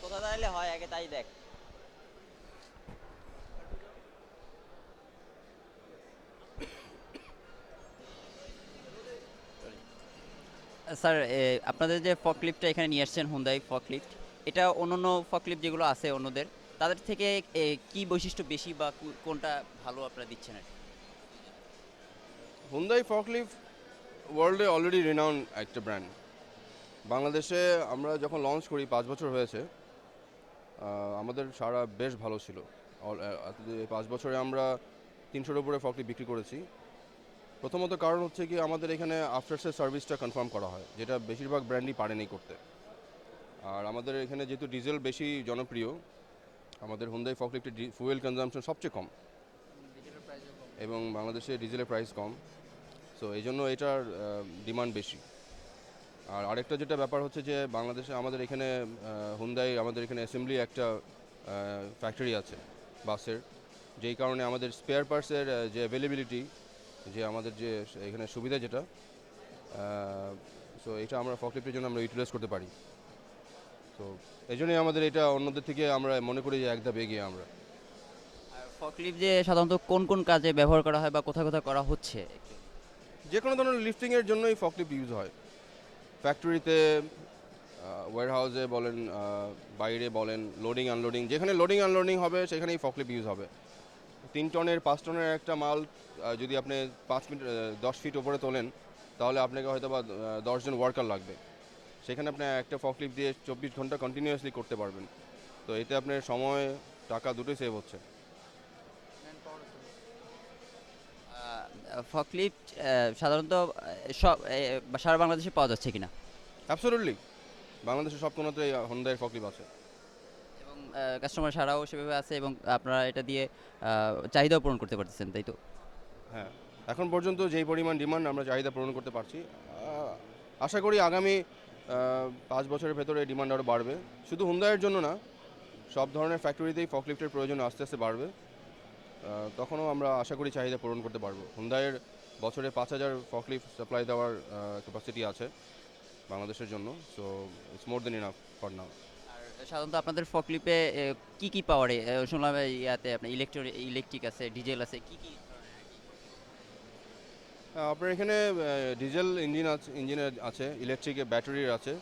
কোথা দাঁড়ালে হয় আগে তাই দেখ। স্যার, আপনাদের যে ফকলিফটটা এখানে নিয়ে আসছেন, হুন্দাই ফকলিফট, এটা অন্যান্য ফকলিফট যেগুলো আছে অন্যদের, তাদের থেকে কি বৈশিষ্ট্য বেশি বা কোনটা ভালো আপনারা দিচ্ছেন আর কি? হুন্দাই ফকলিফট ওয়ার্ল্ডে অলরেডি রিনাউন্ড একটা ব্র্যান্ড। বাংলাদেশে আমরা যখন লঞ্চ করি 5 বছর হয়েছে, আমাদের সারা বেশ ভালো ছিল। এই 5 বছরে আমরা 300-র উপরে ফকলিফট বিক্রি করেছি। প্রথমত কারণ হচ্ছে কি, আমাদের এখানে আফটার সেল সার্ভিসটা কনফার্ম করা হয়, যেটা বেশিরভাগ ব্র্যান্ডই পারেনি করতে। আর আমাদের এখানে যেহেতু ডিজেল বেশি জনপ্রিয়, আমাদের হুন্দাই ফকলিফটের ফুয়েল কনজাম্পশন সবচেয়ে কম এবং বাংলাদেশে ডিজেলের প্রাইস কম। সো এই জন্য এটার ডিমান্ড বেশি। আর আরেকটা যেটা ব্যাপার হচ্ছে যে বাংলাদেশে আমাদের এখানে হুন্দাই আমাদের এখানে অ্যাসেম্বলি একটা ফ্যাক্টরি আছে বাসের, যেই কারণে আমাদের স্পেয়ার পার্টসের যে অ্যাভেলেবিলিটি, যে আমাদের যে এখানে সুবিধা যেটা, সো এটা আমরা ফকলিফটের জন্য আমরা ইউটিলাইজ করতে পারি। তো এই জন্যই আমাদের এটা অন্যদের থেকে আমরা মনে করি যে এক ধাপ এগিয়ে আমরা। আর ফকলিফট যে সাধারণত কোন কোন কাজে ব্যবহার করা হয় বা কোথায় কোথায় করা হচ্ছে একটু? যে কোনো ধরনের লিফটিংয়ের জন্যই ফকলিফট ইউজ হয়। ফ্যাক্টরিতে, ওয়্যারহাউসে বলেন, বাইরে বলেন, লোডিং আনলোডিং, যেখানে লোডিং আনলোডিং হবে সেখানেই ফকলিফট ইউজ হবে। 3 টনের 5 টনের একটা মাল যদি আপনি 5 মিনিট 10 ফিট ওপরে তোলেন, তাহলে আপনাকে হয়তো বা 10 জন ওয়ার্কার লাগবে। সেখানে আপনি একটা ফকলিফট দিয়ে 24 ঘন্টা কন্টিনিউয়াসলি করতে পারবেন। তো এতে আপনার সময় টাকা দুটোই সেভ হচ্ছে। ফকলিফট সাধারণত সব সারা বাংলাদেশে পাওয়া যাচ্ছে কিনা? অ্যাবসোলুটলি, বাংলাদেশের সব কোনোতেই হোন্ডার ফকলিফট আছে। এবং কাস্টমার সারাও সেভাবে আছে এবং আপনারা এটা দিয়ে চাহিদাও পূরণ করতে পারতেছেন, তাই তো? হ্যাঁ, এখন পর্যন্ত যেই পরিমাণ ডিমান্ড আমরা চাহিদা পূরণ করতে পারছি, আশা করি আগামী 5 বছরের ভেতরে ডিমান্ড আরও বাড়বে। শুধু হুন্ডাইয়ের জন্য না, সব ধরনের ফ্যাক্টরিতেই ফকলিফটের প্রয়োজন আস্তে আস্তে বাড়বে। তখনও আমরা আশা করি চাহিদা পূরণ করতে পারবো। হুন্ডাইয়ের বছরে 5,000 ফকলিফট সাপ্লাই দেওয়ার ক্যাপাসিটি আছে বাংলাদেশের জন্য। So it's more than enough for now. আর সাধারণত আপনাদের ফকলিফে কি কি পাওয়ারে, শুনলাম ইয়াতে আপনার ইলেকট্রিক আছে, ডিজেল আছে, কি কি ধরনের আর কি? আপনার এখানে ডিজেল ইঞ্জিনের আছে, ইলেকট্রিকের ব্যাটারির আছে,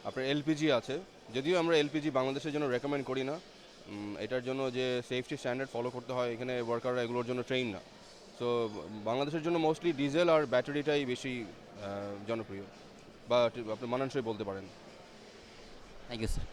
আপনার এলপিজি আছে। যদিও আমরা এলপিজি বাংলাদেশের জন্য রেকমেন্ড করি না, এটার জন্য যে সেফটি স্ট্যান্ডার্ড ফলো করতে হয়, এখানে ওয়ার্কাররা এগুলোর জন্য ট্রেন না। সো বাংলাদেশের জন্য মোস্টলি ডিজেল আর ব্যাটারিটাই বেশি জনপ্রিয় বা আপনি মানানসই বলতে পারেন। Thank you sir.